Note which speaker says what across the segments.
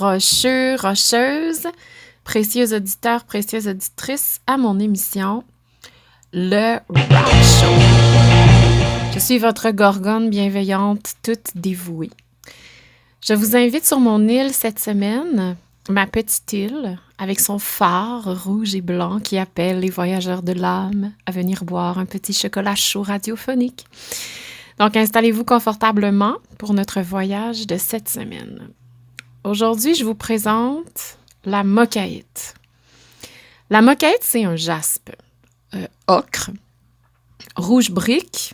Speaker 1: rocheux, rocheuses, précieux auditeurs, précieuses auditrices, à mon émission, le Rock Show. Je suis votre gorgone bienveillante, toute dévouée. Je vous invite sur mon île cette semaine, ma petite île, avec son phare rouge et blanc qui appelle les voyageurs de l'âme à venir boire un petit chocolat chaud radiophonique. Donc, installez-vous confortablement pour notre voyage de cette semaine. Aujourd'hui, je vous présente la mochaïte. La mochaïte, c'est un jaspe ocre, rouge brique,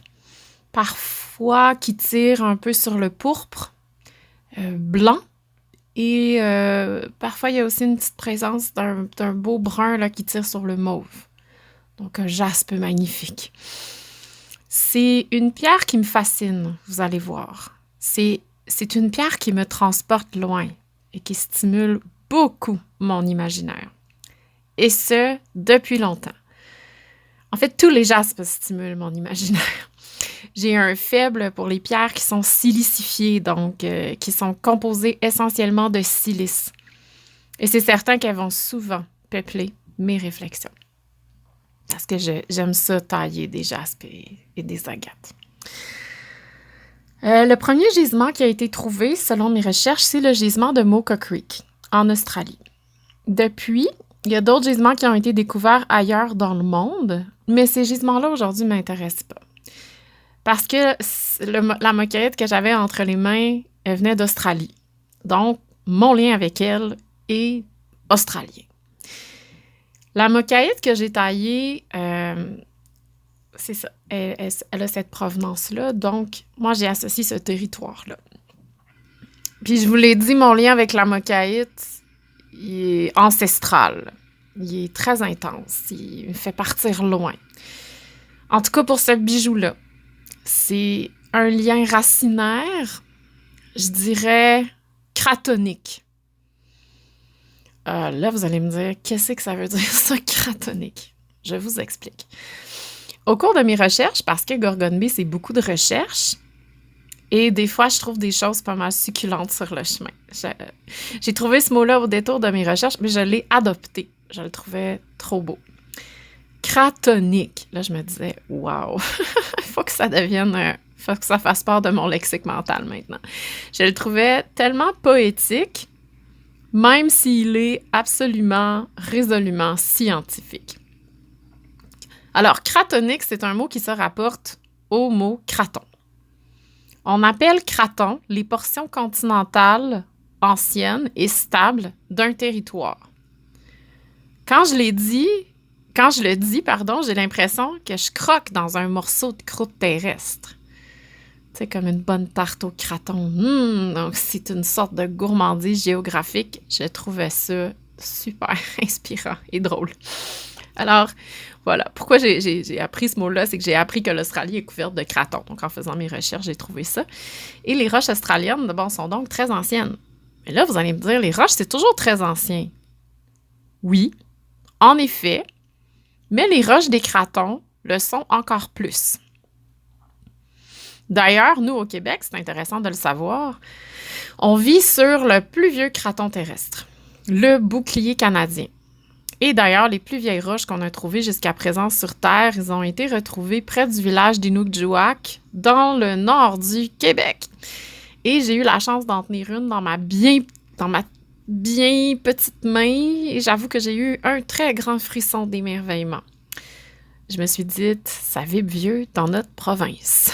Speaker 1: parfois qui tire un peu sur le pourpre, blanc, et parfois il y a aussi une petite présence d'un beau brun là, qui tire sur le mauve. Donc, un jaspe magnifique. C'est une pierre qui me fascine, vous allez voir. C'est une pierre qui me transporte loin et qui stimule beaucoup mon imaginaire. Et ce, depuis longtemps. En fait, tous les jaspes stimulent mon imaginaire. J'ai un faible pour les pierres qui sont silicifiées, donc qui sont composées essentiellement de silice. Et c'est certain qu'elles vont souvent peupler mes réflexions. Parce que j'aime ça tailler des jaspes et des agates. Le premier gisement qui a été trouvé, selon mes recherches, c'est le gisement de Mocha Creek, en Australie. Depuis, il y a d'autres gisements qui ont été découverts ailleurs dans le monde, mais ces gisements-là, aujourd'hui, ne m'intéressent pas. Parce que la mochaïte que j'avais entre les mains, elle venait d'Australie. Donc, mon lien avec elle est australien. La mochaïte que j'ai taillée, c'est ça, elle a cette provenance-là. Donc, moi, j'ai associé ce territoire-là. Puis, je vous l'ai dit, mon lien avec la mochaïte, il est ancestral. Il est très intense. Il me fait partir loin. En tout cas, pour ce bijou-là, c'est un lien racinaire, je dirais cratonique. Là, vous allez me dire, qu'est-ce que ça veut dire, ça, cratonique? Je vous explique. Au cours de mes recherches, parce que Gorgone Bee, c'est beaucoup de recherches, et des fois, je trouve des choses pas mal succulentes sur le chemin. J'ai trouvé ce mot-là au détour de mes recherches, mais je l'ai adopté. Je le trouvais trop beau. Cratonique. Là, je me disais, waouh, il faut que ça devienne, faut que ça fasse part de mon lexique mental maintenant. Je le trouvais tellement poétique, même s'il est absolument, résolument scientifique. Alors, cratonique, c'est un mot qui se rapporte au mot craton. On appelle craton les portions continentales anciennes et stables d'un territoire. Quand je le dis, j'ai l'impression que je croque dans un morceau de croûte terrestre. Tu sais, comme une bonne tarte au craton. Donc, c'est une sorte de gourmandise géographique. Je trouvais ça super inspirant et drôle. Alors, voilà. Pourquoi j'ai appris ce mot-là, c'est que j'ai appris que l'Australie est couverte de cratons. Donc, en faisant mes recherches, j'ai trouvé ça. Et les roches australiennes, bon, sont donc très anciennes. Mais là, vous allez me dire, les roches, c'est toujours très ancien. Oui, en effet, mais les roches des cratons le sont encore plus. D'ailleurs, nous, au Québec, c'est intéressant de le savoir, on vit sur le plus vieux craton terrestre, le bouclier canadien. Et d'ailleurs, les plus vieilles roches qu'on a trouvées jusqu'à présent sur Terre, ils ont été retrouvées près du village d'Inukjuak, dans le nord du Québec. Et j'ai eu la chance d'en tenir une dans ma bien petite main, et j'avoue que j'ai eu un très grand frisson d'émerveillement. Je me suis dit, ça vibre vieux dans notre province.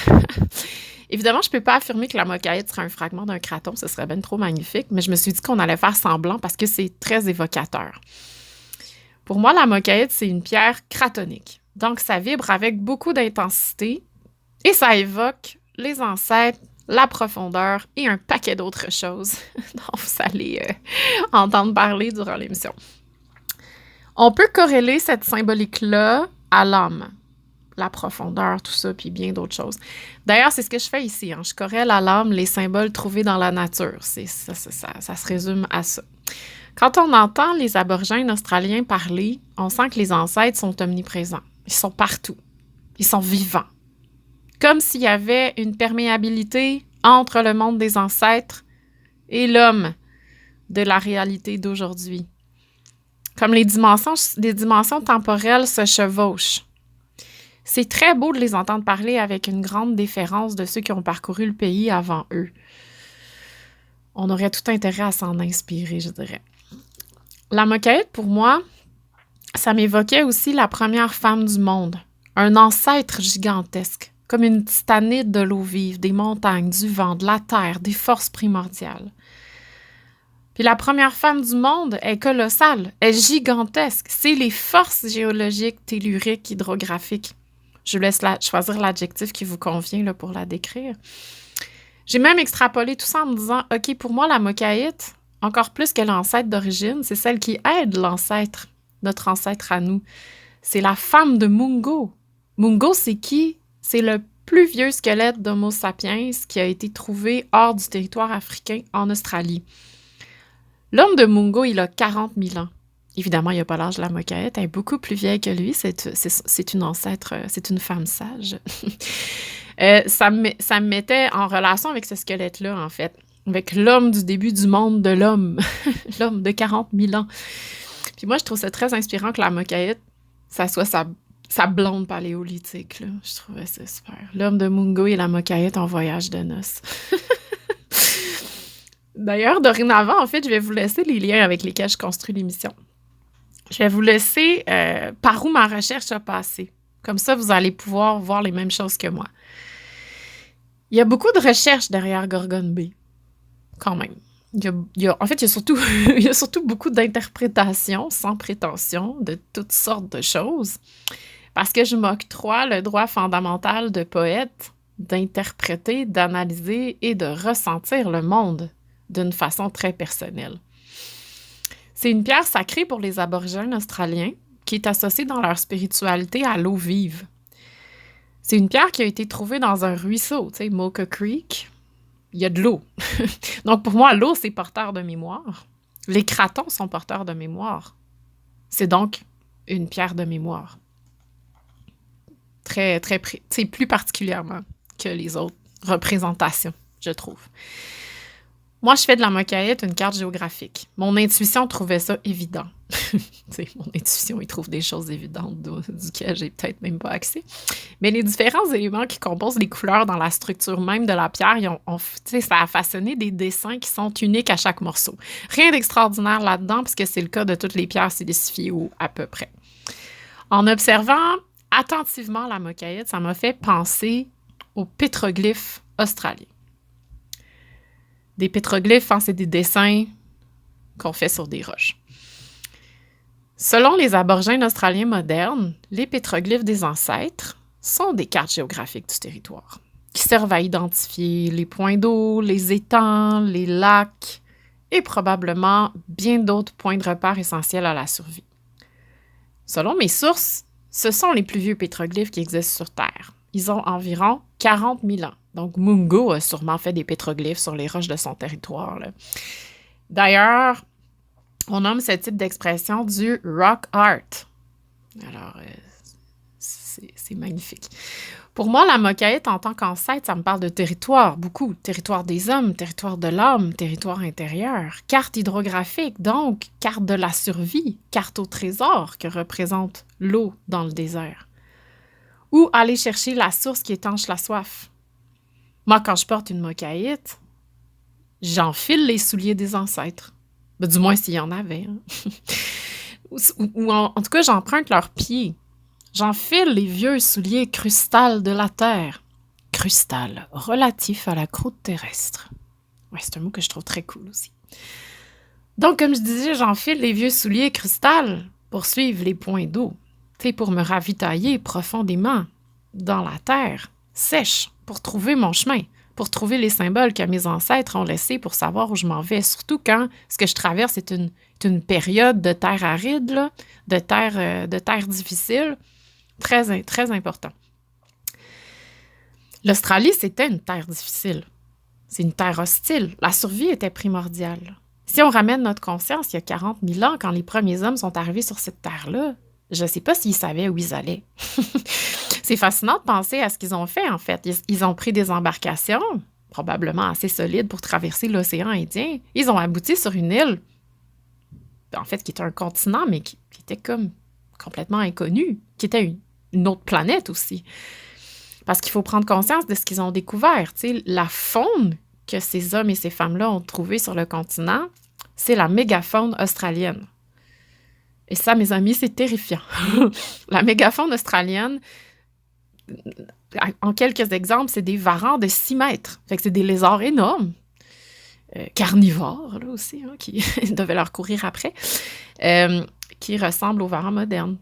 Speaker 1: Évidemment, je ne peux pas affirmer que la mochaïte serait un fragment d'un craton, ce serait bien trop magnifique, mais je me suis dit qu'on allait faire semblant parce que c'est très évocateur. Pour moi, la mochaïte, c'est une pierre cratonique. Donc, ça vibre avec beaucoup d'intensité et ça évoque les ancêtres, la profondeur et un paquet d'autres choses dont vous allez entendre parler durant l'émission. On peut corréler cette symbolique-là à l'âme, la profondeur, tout ça, puis bien d'autres choses. D'ailleurs, c'est ce que je fais ici. Je corrèle à l'âme les symboles trouvés dans la nature. Ça se résume à ça. Quand on entend les aborigènes australiens parler, on sent que les ancêtres sont omniprésents. Ils sont partout. Ils sont vivants. Comme s'il y avait une perméabilité entre le monde des ancêtres et l'homme. de la réalité d'aujourd'hui. Comme les dimensions temporelles se chevauchent. C'est très beau de les entendre parler avec une grande déférence de ceux qui ont parcouru le pays avant eux. On aurait tout intérêt à s'en inspirer, je dirais. La mokaïte, pour moi, ça m'évoquait aussi la première femme du monde, un ancêtre gigantesque, comme une titanide de l'eau vive, des montagnes, du vent, de la terre, des forces primordiales. Puis la première femme du monde est colossale, est gigantesque. C'est les forces géologiques, telluriques, hydrographiques. Je vous laisse choisir l'adjectif qui vous convient là, pour la décrire. J'ai même extrapolé tout ça en me disant, OK, pour moi, la mokaïte, encore plus que l'ancêtre d'origine, c'est celle qui aide l'ancêtre, notre ancêtre à nous. C'est la femme de Mungo. Mungo, c'est qui? C'est le plus vieux squelette d'Homo sapiens qui a été trouvé hors du territoire africain en Australie. L'homme de Mungo, il a 40 000 ans. Évidemment, il n'a pas l'âge de la mokaïte, elle est beaucoup plus vieille que lui, c'est une ancêtre, c'est une femme sage. Ça me mettait en relation avec ce squelette-là, en fait, avec l'homme du début du monde de l'homme, l'homme de 40 000 ans. Puis moi, je trouve ça très inspirant que la mokaïte, ça soit sa blonde paléolithique, là. Je trouvais ça super. L'homme de Mungo et la mokaïte en voyage de noces. D'ailleurs, dorénavant, en fait, je vais vous laisser les liens avec lesquels je construis l'émission. Je vais vous laisser par où ma recherche a passé. Comme ça, vous allez pouvoir voir les mêmes choses que moi. Il y a beaucoup de recherches derrière Gorgone B, quand même. Il y a surtout, il y a surtout beaucoup d'interprétations sans prétention de toutes sortes de choses, parce que je m'octroie le droit fondamental de poète d'interpréter, d'analyser et de ressentir le monde d'une façon très personnelle. C'est une pierre sacrée pour les aborigènes australiens qui est associée dans leur spiritualité à l'eau vive. C'est une pierre qui a été trouvée dans un ruisseau, tu sais, Moka Creek. Il y a de l'eau. Donc, pour moi, l'eau, c'est porteur de mémoire. Les cratons sont porteurs de mémoire. C'est donc une pierre de mémoire. Très, très, plus particulièrement que les autres représentations, je trouve. Moi, je fais de la mokaïte une carte géographique. Mon intuition trouvait ça évident. Mon intuition, il trouve des choses évidentes duquel j'ai peut-être même pas accès. Mais les différents éléments qui composent les couleurs dans la structure même de la pierre, ça a façonné des dessins qui sont uniques à chaque morceau. Rien d'extraordinaire là-dedans, puisque c'est le cas de toutes les pierres silicifiées ou à peu près. En observant attentivement la mokaïte, ça m'a fait penser aux pétroglyphes australiens. Des pétroglyphes, c'est des dessins qu'on fait sur des roches. Selon les aborigènes australiens modernes, les pétroglyphes des ancêtres sont des cartes géographiques du territoire qui servent à identifier les points d'eau, les étangs, les lacs et probablement bien d'autres points de repère essentiels à la survie. Selon mes sources, ce sont les plus vieux pétroglyphes qui existent sur Terre. Ils ont environ 40 000 ans. Donc, Mungo a sûrement fait des pétroglyphes sur les roches de son territoire, là. D'ailleurs, on nomme ce type d'expression du rock art. Alors, c'est magnifique. Pour moi, la mokaïte, en tant qu'ancêtre, ça me parle de territoire, beaucoup. Territoire des hommes, territoire de l'homme, territoire intérieur. Carte hydrographique, donc, carte de la survie, carte au trésor que représente l'eau dans le désert. Ou aller chercher la source qui étanche la soif. Moi, quand je porte une mokaïte, j'enfile les souliers des ancêtres. Ben, du moins, s'il y en avait. Hein. ou en tout cas, j'emprunte leurs pieds. J'enfile les vieux souliers crustal de la terre. Crustal, relatif à la croûte terrestre. Ouais, c'est un mot que je trouve très cool aussi. Donc, comme je disais, j'enfile les vieux souliers crustal pour suivre les points d'eau. Tu sais, pour me ravitailler profondément dans la terre sèche, pour trouver mon chemin, pour trouver les symboles que mes ancêtres ont laissés pour savoir où je m'en vais, surtout quand ce que je traverse est une période de terre aride, là, de terre difficile, très, très important. L'Australie, c'était une terre difficile. C'est une terre hostile. La survie était primordiale. Si on ramène notre conscience il y a 40 000 ans, quand les premiers hommes sont arrivés sur cette terre-là, je ne sais pas s'ils savaient où ils allaient. C'est fascinant de penser à ce qu'ils ont fait, en fait. Ils ont pris des embarcations, probablement assez solides pour traverser l'océan Indien. Ils ont abouti sur une île, en fait, qui était un continent, mais qui était comme complètement inconnu, qui était une autre planète aussi. Parce qu'il faut prendre conscience de ce qu'ils ont découvert. Tu sais, la faune que ces hommes et ces femmes-là ont trouvée sur le continent, c'est la mégafaune australienne. Et ça, mes amis, c'est terrifiant. La mégafaune australienne, en quelques exemples, c'est des varans de 6 mètres. Fait que c'est des lézards énormes, carnivores, là aussi, hein, qui devaient leur courir après, qui ressemblent aux varans modernes.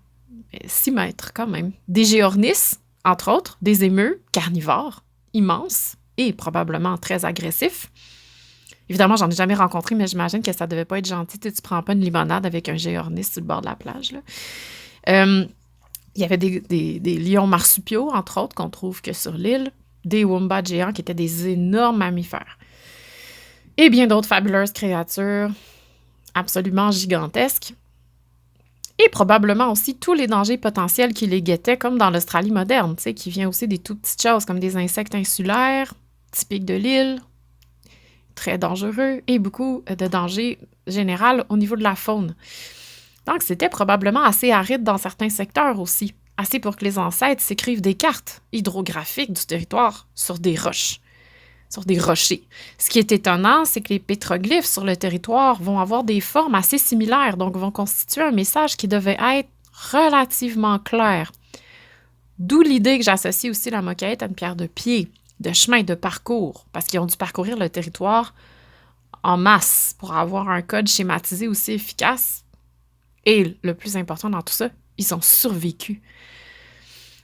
Speaker 1: 6 mètres, quand même. Des géornis, entre autres, des émeus carnivores, immenses et probablement très agressifs. Évidemment, j'en ai jamais rencontré, mais j'imagine que ça devait pas être gentil. Tu prends pas une limonade avec un géornis sur le bord de la plage, là. Il y avait des lions marsupiaux, entre autres, qu'on trouve que sur l'île, des wombats géants qui étaient des énormes mammifères. Et bien d'autres fabuleuses créatures absolument gigantesques. Et probablement aussi tous les dangers potentiels qui les guettaient, comme dans l'Australie moderne, tu sais, qui vient aussi des toutes petites choses, comme des insectes insulaires, typiques de l'île, très dangereux, et beaucoup de dangers généraux au niveau de la faune. Donc, c'était probablement assez aride dans certains secteurs aussi, assez pour que les ancêtres s'écrivent des cartes hydrographiques du territoire sur des roches, sur des rochers. Ce qui est étonnant, c'est que les pétroglyphes sur le territoire vont avoir des formes assez similaires, donc vont constituer un message qui devait être relativement clair. D'où l'idée que j'associe aussi la moquette à une pierre de pied, de chemin de parcours, parce qu'ils ont dû parcourir le territoire en masse pour avoir un code schématisé aussi efficace. Et le plus important dans tout ça, ils ont survécu.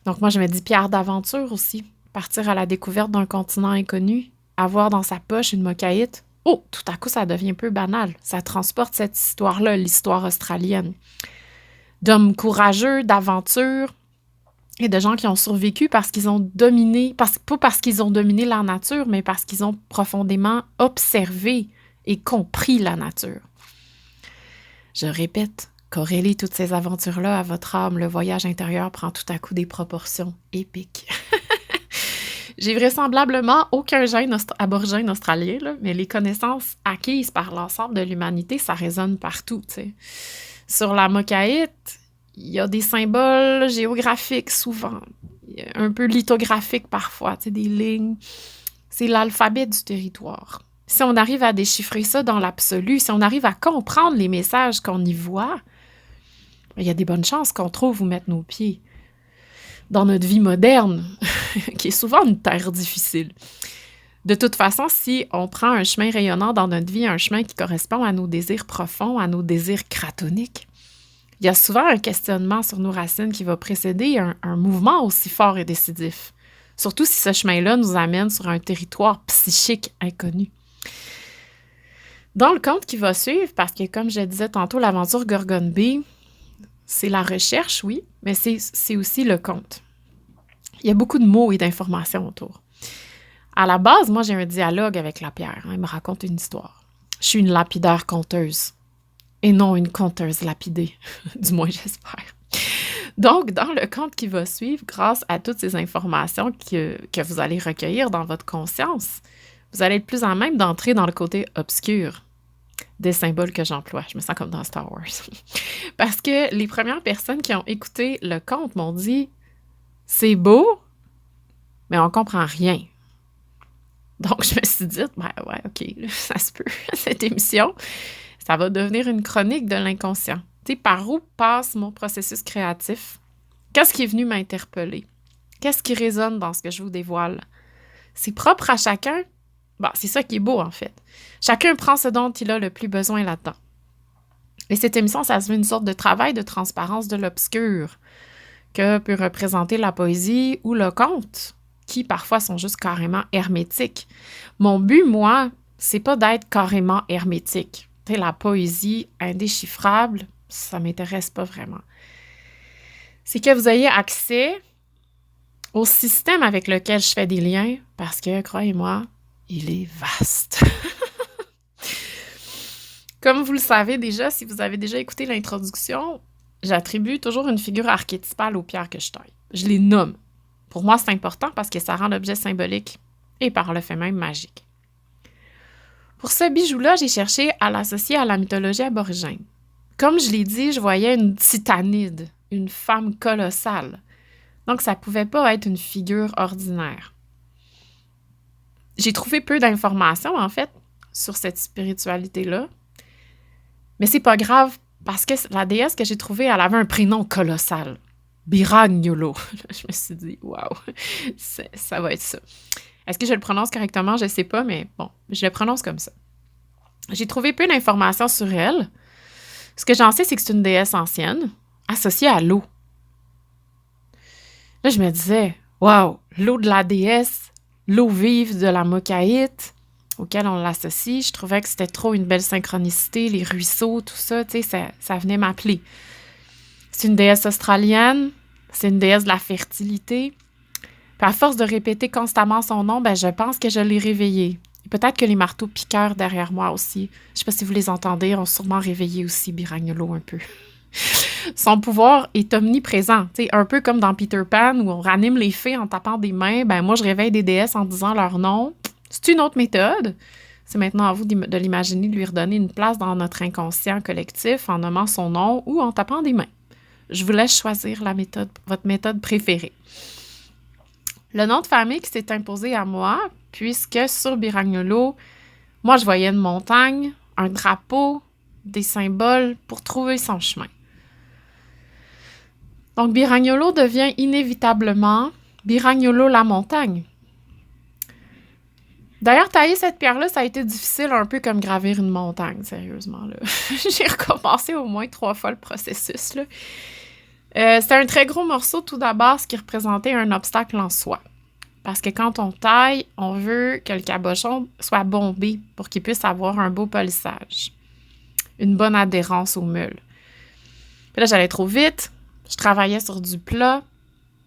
Speaker 1: Donc moi, je me dis pierre d'aventure aussi. Partir à la découverte d'un continent inconnu, avoir dans sa poche une mocaïte. Oh, tout à coup, ça devient un peu banal. Ça transporte cette histoire-là, l'histoire australienne. D'hommes courageux, d'aventures, et de gens qui ont survécu parce qu'ils ont dominé, pas parce qu'ils ont dominé la nature, mais parce qu'ils ont profondément observé et compris la nature. Je répète, corrélez toutes ces aventures-là à votre âme, le voyage intérieur prend tout à coup des proportions épiques. J'ai vraisemblablement aucun gène aborigène australien, là, mais les connaissances acquises par l'ensemble de l'humanité, ça résonne partout, tu sais. Sur la mocaïte, il y a des symboles géographiques souvent, un peu lithographiques parfois, tu sais, des lignes. C'est l'alphabet du territoire. Si on arrive à déchiffrer ça dans l'absolu, si on arrive à comprendre les messages qu'on y voit, il y a des bonnes chances qu'on trouve où mettre nos pieds. Dans notre vie moderne, qui est souvent une terre difficile. De toute façon, si on prend un chemin rayonnant dans notre vie, un chemin qui correspond à nos désirs profonds, à nos désirs cratoniques, il y a souvent un questionnement sur nos racines qui va précéder un mouvement aussi fort et décisif. Surtout si ce chemin-là nous amène sur un territoire psychique inconnu. Dans le conte qui va suivre, parce que comme je disais tantôt, l'aventure Gorgon Bay, c'est la recherche, oui, mais c'est aussi le conte. Il y a beaucoup de mots et d'informations autour. À la base, moi, j'ai un dialogue avec la pierre. Elle me raconte une histoire. Je suis une lapidaire conteuse et non une conteuse lapidée. Du moins, j'espère. Donc, dans le conte qui va suivre, grâce à toutes ces informations que vous allez recueillir dans votre conscience, vous allez être plus en même d'entrer dans le côté obscur des symboles que j'emploie. Je me sens comme dans Star Wars. Parce que les premières personnes qui ont écouté le conte m'ont dit « C'est beau, mais on comprend rien. » Donc, je me suis dit « Ben ouais, OK, ça se peut. Cette émission, ça va devenir une chronique de l'inconscient. » Tu sais, par où passe mon processus créatif? Qu'est-ce qui est venu m'interpeller? Qu'est-ce qui résonne dans ce que je vous dévoile? C'est propre à chacun. Bon, c'est ça qui est beau, en fait. Chacun prend ce dont il a le plus besoin là-dedans. Et cette émission, ça se veut une sorte de travail de transparence de l'obscur que peut représenter la poésie ou le conte, qui parfois sont juste carrément hermétiques. Mon but, moi, c'est pas d'être carrément hermétique. Tu sais, la poésie indéchiffrable, ça m'intéresse pas vraiment. C'est que vous ayez accès au système avec lequel je fais des liens, parce que, croyez-moi, il est vaste. Comme vous le savez déjà, si vous avez déjà écouté l'introduction, j'attribue toujours une figure archétypale aux pierres que je taille. Je les nomme. Pour moi, c'est important parce que ça rend l'objet symbolique et par le fait même magique. Pour ce bijou-là, j'ai cherché à l'associer à la mythologie aborigène. Comme je l'ai dit, je voyais une titanide, une femme colossale. Donc, ça pouvait pas être une figure ordinaire. J'ai trouvé peu d'informations, en fait, sur cette spiritualité-là. Mais c'est pas grave, parce que la déesse que j'ai trouvée, elle avait un prénom colossal. Biragnolo. Je me suis dit, waouh, ça va être ça. Est-ce que je le prononce correctement? Je sais pas, mais bon, je le prononce comme ça. J'ai trouvé peu d'informations sur elle. Ce que j'en sais, c'est que c'est une déesse ancienne, associée à l'eau. Là, je me disais, waouh, l'eau de la déesse, l'eau vive de la Mokaïte, auquel on l'associe. Je trouvais que c'était trop une belle synchronicité, les ruisseaux, tout ça, tu sais, ça venait m'appeler. C'est une déesse australienne, c'est une déesse de la fertilité. Puis à force de répéter constamment son nom, je pense que je l'ai réveillée. Et peut-être que les marteaux piqueurs derrière moi aussi, je sais pas si vous les entendez, ont sûrement réveillé aussi Biragnolo un peu. Son pouvoir est omniprésent, un peu comme dans Peter Pan où on ranime les fées en tapant des mains. Moi, je réveille des déesses en disant leur nom. C'est une autre méthode. C'est maintenant à vous de l'imaginer, de lui redonner une place dans notre inconscient collectif en nommant son nom ou en tapant des mains. Je vous laisse choisir votre méthode préférée. Le nom de famille qui s'est imposé à moi, puisque sur Biragnolo, moi, je voyais une montagne, un drapeau, des symboles pour trouver son chemin. Donc, Biragnolo devient inévitablement Biragnolo la montagne. D'ailleurs, tailler cette pierre-là, ça a été difficile, un peu comme gravir une montagne, sérieusement. Là. J'ai recommencé au moins 3 fois le processus. Là. C'était un très gros morceau tout d'abord, ce qui représentait un obstacle en soi. Parce que quand on taille, on veut que le cabochon soit bombé pour qu'il puisse avoir un beau polissage. Une bonne adhérence au meule. Puis là, j'allais trop vite. Je travaillais sur du plat.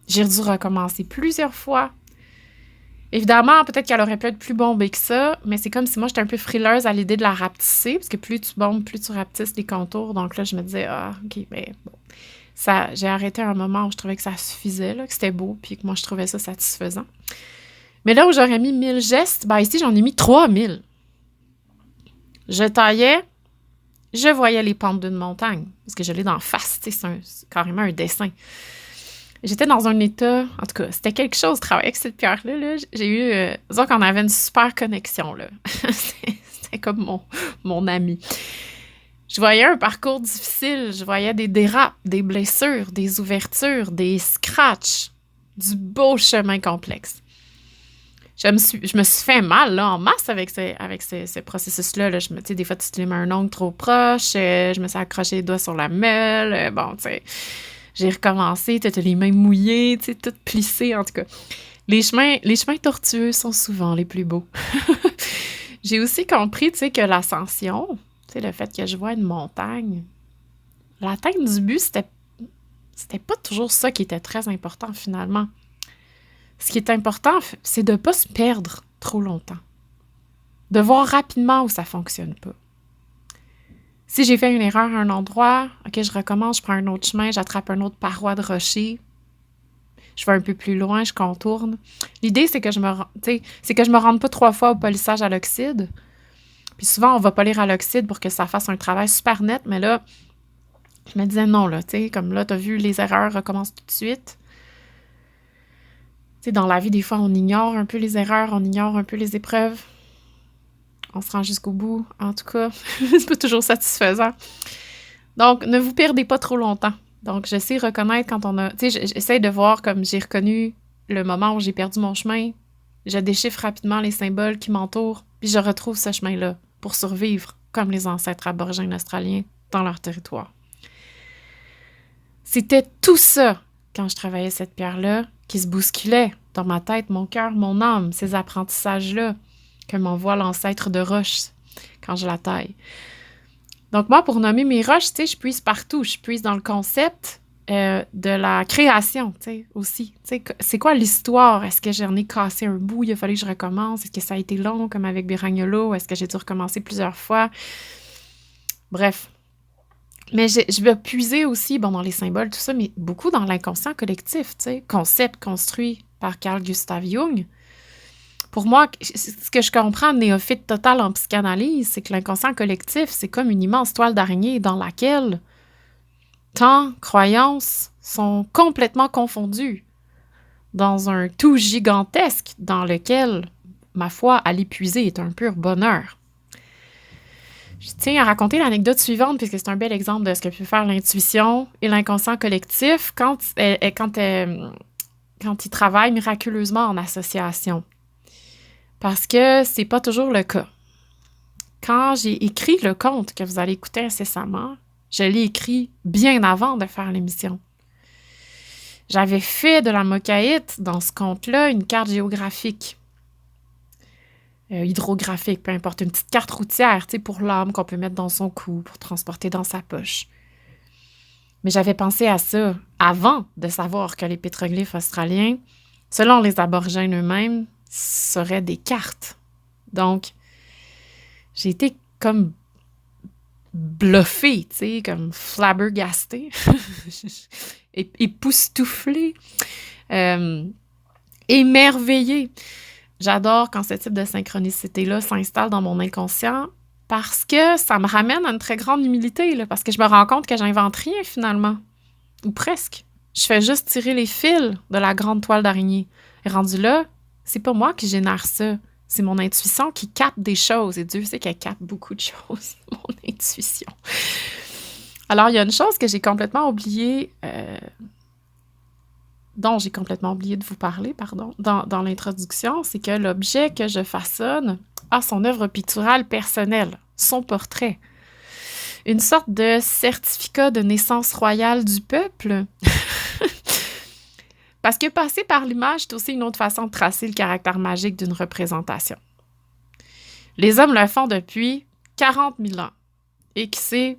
Speaker 1: J'ai dû recommencer plusieurs fois. Évidemment, peut-être qu'elle aurait pu être plus bombée que ça, mais c'est comme si moi, j'étais un peu frileuse à l'idée de la rapetisser, parce que plus tu bombes, plus tu rapetisses les contours. Donc là, je me disais, OK, mais bon. J'ai arrêté à un moment où je trouvais que ça suffisait, là, que c'était beau, puis que moi, je trouvais ça satisfaisant. Mais là où j'aurais mis 1000 gestes, ici, j'en ai mis 3000. Je taillais, je voyais les pentes d'une montagne, parce que je l'ai d'en face, c'est carrément un dessin. J'étais dans un état, en tout cas, c'était quelque chose de travailler avec cette pierre-là. Là. J'ai eu, disons qu'on avait une super connexion, là. C'était comme mon ami. Je voyais un parcours difficile, je voyais des dérapes, des blessures, des ouvertures, des scratchs, du beau chemin complexe. Je me suis fait mal là, en masse avec ce processus-là. Là. Des fois, tu te mets un ongle trop proche, je me suis accroché les doigts sur la meule, j'ai recommencé, tu as les mains mouillées, toutes plissées, en tout cas. Les chemins tortueux sont souvent les plus beaux. J'ai aussi compris, que l'ascension, le fait que je vois une montagne, l'atteinte du but, c'était pas toujours ça qui était très important, finalement. Ce qui est important, c'est de ne pas se perdre trop longtemps. De voir rapidement où ça ne fonctionne pas. Si j'ai fait une erreur à un endroit, OK, je recommence, je prends un autre chemin, j'attrape une autre paroi de rocher, je vais un peu plus loin, je contourne. L'idée, c'est que je me rende pas 3 fois au polissage à l'oxyde. Puis souvent, on va polir à l'oxyde pour que ça fasse un travail super net, mais là, je me disais non, là, comme là, t'as vu, les erreurs recommencent tout de suite. Dans la vie, des fois, on ignore un peu les erreurs, on ignore un peu les épreuves. On se rend jusqu'au bout. En tout cas, c'est pas toujours satisfaisant. Donc, ne vous perdez pas trop longtemps. Donc, je sais reconnaître quand on a... j'essaie de voir comme j'ai reconnu le moment où j'ai perdu mon chemin. Je déchiffre rapidement les symboles qui m'entourent, puis je retrouve ce chemin-là pour survivre, comme les ancêtres aborigènes australiens, dans leur territoire. C'était tout ça, quand je travaillais cette pierre-là, qui se bousculait dans ma tête, mon cœur, mon âme, ces apprentissages-là que m'envoie l'ancêtre de roche quand je la taille. Donc moi, pour nommer mes roches, je puise partout. Je puise dans le concept de la création, aussi. C'est quoi l'histoire? Est-ce que j'en ai cassé un bout? Il a fallu que je recommence? Est-ce que ça a été long, comme avec Biragnolo? Est-ce que j'ai dû recommencer plusieurs fois? Bref. Mais je vais puiser aussi, dans les symboles, tout ça, mais beaucoup dans l'inconscient collectif, concept construit par Carl Gustav Jung, Pour moi, ce que je comprends, néophyte total en psychanalyse, c'est que l'inconscient collectif, c'est comme une immense toile d'araignée dans laquelle temps, croyances sont complètement confondus dans un tout gigantesque dans lequel, ma foi, à l'épuiser est un pur bonheur. Je tiens à raconter l'anecdote suivante, puisque c'est un bel exemple de ce que peut faire l'intuition et l'inconscient collectif quand ils travaillent miraculeusement en association. Parce que c'est pas toujours le cas. Quand j'ai écrit le conte que vous allez écouter incessamment, je l'ai écrit bien avant de faire l'émission. J'avais fait de la mocaïte, dans ce conte-là, une carte géographique. Hydrographique, peu importe, une petite carte routière, tu sais, pour l'âme qu'on peut mettre dans son cou, pour transporter dans sa poche. Mais j'avais pensé à ça avant de savoir que les pétroglyphes australiens, selon les aborigènes eux-mêmes, seraient des cartes. Donc, j'ai été comme bluffée, tu sais, comme flabbergastée, époustouflée, émerveillée. J'adore quand ce type de synchronicité-là s'installe dans mon inconscient parce que ça me ramène à une très grande humilité, là, parce que je me rends compte que j'invente rien finalement, ou presque. Je fais juste tirer les fils de la grande toile d'araignée. Et rendu là, c'est pas moi qui génère ça. C'est mon intuition qui capte des choses. Et Dieu sait qu'elle capte beaucoup de choses, mon intuition. Alors, il y a une chose que j'ai complètement oubliée, dont j'ai complètement oublié de vous parler, dans l'introduction, c'est que l'objet que je façonne a son œuvre picturale personnelle, son portrait. Une sorte de certificat de naissance royale du peuple. Parce que passer par l'image, c'est aussi une autre façon de tracer le caractère magique d'une représentation. Les hommes le font depuis 40 000 ans. Et qui sait,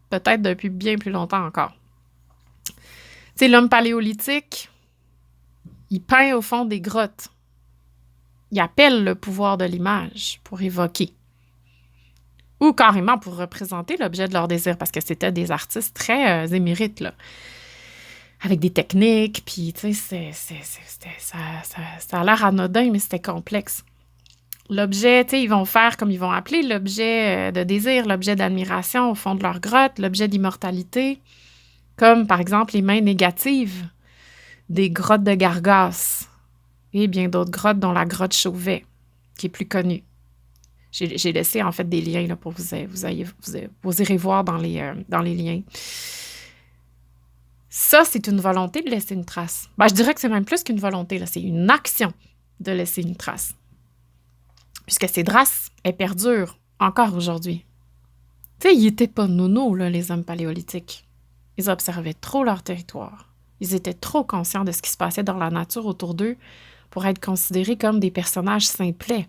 Speaker 1: peut-être depuis bien plus longtemps encore. Tu sais, l'homme paléolithique, il peint au fond des grottes. Il appelle le pouvoir de l'image pour évoquer. Ou carrément pour représenter l'objet de leur désir, parce que c'était des artistes très émérites, là. Avec des techniques, puis tu sais, ça a l'air anodin, mais c'était complexe. L'objet, tu sais, ils vont faire comme ils vont appeler l'objet de désir, l'objet d'admiration au fond de leur grotte, l'objet d'immortalité, comme par exemple les mains négatives des grottes de Gargasse et bien d'autres grottes, dont la grotte Chauvet, qui est plus connue. J'ai laissé en fait des liens là, pour vous irez voir dans les liens. Ça, c'est une volonté de laisser une trace. Ben, je dirais que c'est même plus qu'une volonté, là, c'est une action de laisser une trace. Puisque ces traces, elles perdurent encore aujourd'hui. Tu sais, ils n'étaient pas nono, là, les hommes paléolithiques. Ils observaient trop leur territoire. Ils étaient trop conscients de ce qui se passait dans la nature autour d'eux pour être considérés comme des personnages simplets.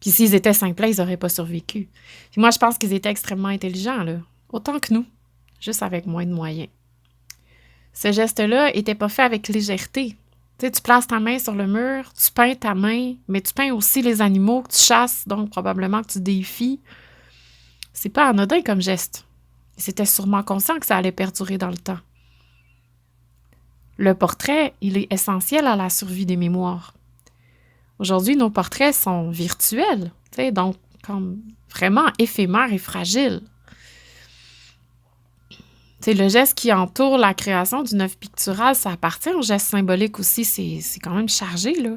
Speaker 1: Puis s'ils étaient simplets, ils n'auraient pas survécu. Puis moi, je pense qu'ils étaient extrêmement intelligents, là, autant que nous, juste avec moins de moyens. Ce geste-là n'était pas fait avec légèreté. Tu sais, tu places ta main sur le mur, tu peins ta main, mais tu peins aussi les animaux que tu chasses, donc probablement que tu défies. C'est pas anodin comme geste. Ils étaient sûrement conscients que ça allait perdurer dans le temps. Le portrait, il est essentiel à la survie des mémoires. Aujourd'hui, nos portraits sont virtuels, tu sais, donc comme vraiment éphémères et fragiles. Tu sais, le geste qui entoure la création d'une œuvre picturale, ça appartient au geste symbolique aussi. C'est quand même chargé, là.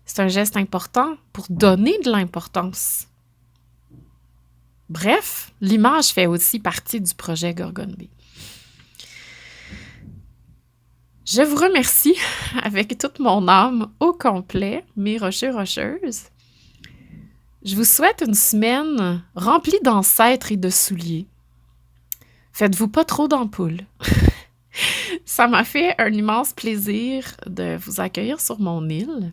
Speaker 1: C'est un geste important pour donner de l'importance. Bref, l'image fait aussi partie du projet Gorgone B. Je vous remercie avec toute mon âme au complet, mes rocheuses. Je vous souhaite une semaine remplie d'ancêtres et de souliers. Faites-vous pas trop d'ampoules. Ça m'a fait un immense plaisir de vous accueillir sur mon île.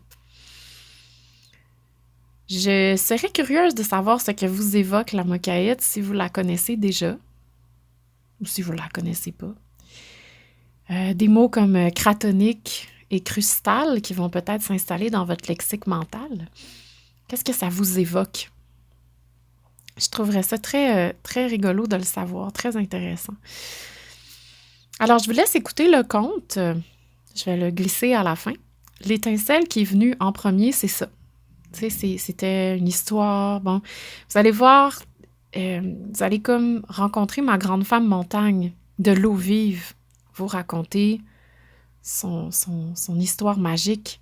Speaker 1: Je serais curieuse de savoir ce que vous évoque la mocaïte, si vous la connaissez déjà, ou si vous la connaissez pas. Des mots comme cratonique et crustal qui vont peut-être s'installer dans votre lexique mental. Qu'est-ce que ça vous évoque? Je trouverais ça très, très rigolo de le savoir, très intéressant. Alors, je vous laisse écouter le conte. Je vais le glisser à la fin. l'étincelle qui est venue en premier, c'est ça. Tu sais, c'était une histoire. Bon, vous allez voir, vous allez comme rencontrer ma grande femme montagne de l'eau vive, vous raconter son histoire magique.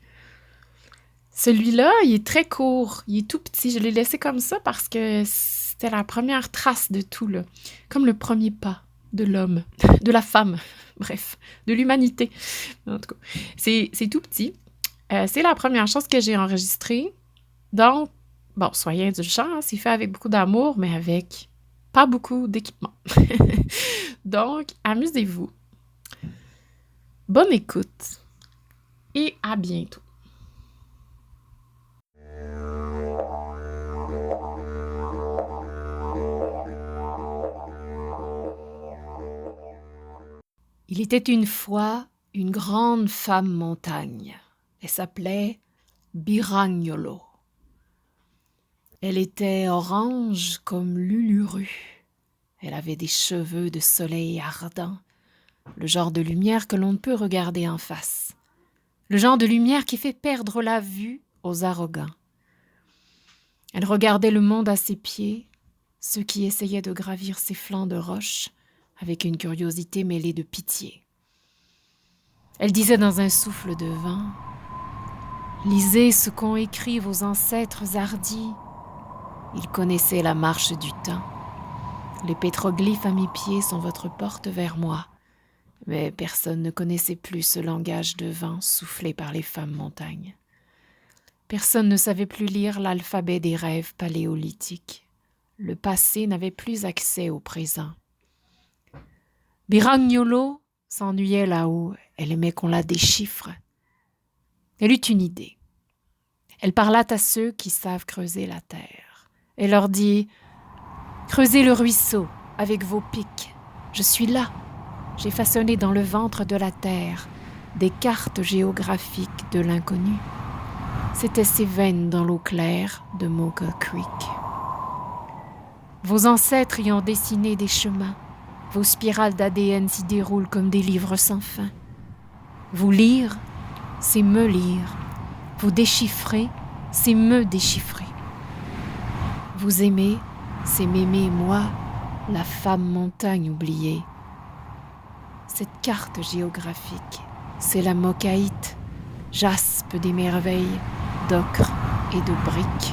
Speaker 1: Celui-là, il est très court, il est tout petit. Je l'ai laissé comme ça parce que c'était la première trace de tout, là. Comme le premier pas de l'homme, de la femme, bref, de l'humanité. En tout cas, c'est tout petit. C'est la première chose que j'ai enregistrée. Donc, bon, soyez indulgents, hein, c'est fait avec beaucoup d'amour, mais avec pas beaucoup d'équipement. Donc, amusez-vous. Bonne écoute et à bientôt. Il était une fois une grande femme montagne. Elle s'appelait Biragnolo. Elle était orange comme l'Uluru. Elle avait des cheveux de soleil ardent, le genre de lumière que l'on ne peut regarder en face, le genre de lumière qui fait perdre la vue aux arrogants. Elle regardait le monde à ses pieds, ceux qui essayaient de gravir ses flancs de roche, avec une curiosité mêlée de pitié. Elle disait dans un souffle de vent, « Lisez ce qu'ont écrit vos ancêtres hardis. » Ils connaissaient la marche du temps. Les pétroglyphes à mes pieds sont votre porte vers moi. Mais personne ne connaissait plus ce langage de vent soufflé par les femmes montagnes. Personne ne savait plus lire l'alphabet des rêves paléolithiques. Le passé n'avait plus accès au présent. Biragnolo s'ennuyait là-haut. Elle aimait qu'on la déchiffre. Elle eut une idée. Elle parla à ceux qui savent creuser la terre. Elle leur dit « Creusez le ruisseau avec vos pics. Je suis là. J'ai façonné dans le ventre de la terre des cartes géographiques de l'inconnu. » C'étaient ces veines dans l'eau claire de Mocha Creek. Vos ancêtres y ont dessiné des chemins. Vos spirales d'ADN s'y déroulent comme des livres sans fin. Vous lire, c'est me lire. Vous déchiffrer, c'est me déchiffrer. Vous aimer, c'est m'aimer moi, la femme montagne oubliée. Cette carte géographique, c'est la mochaïte, jaspe des merveilles, d'ocre et de briques.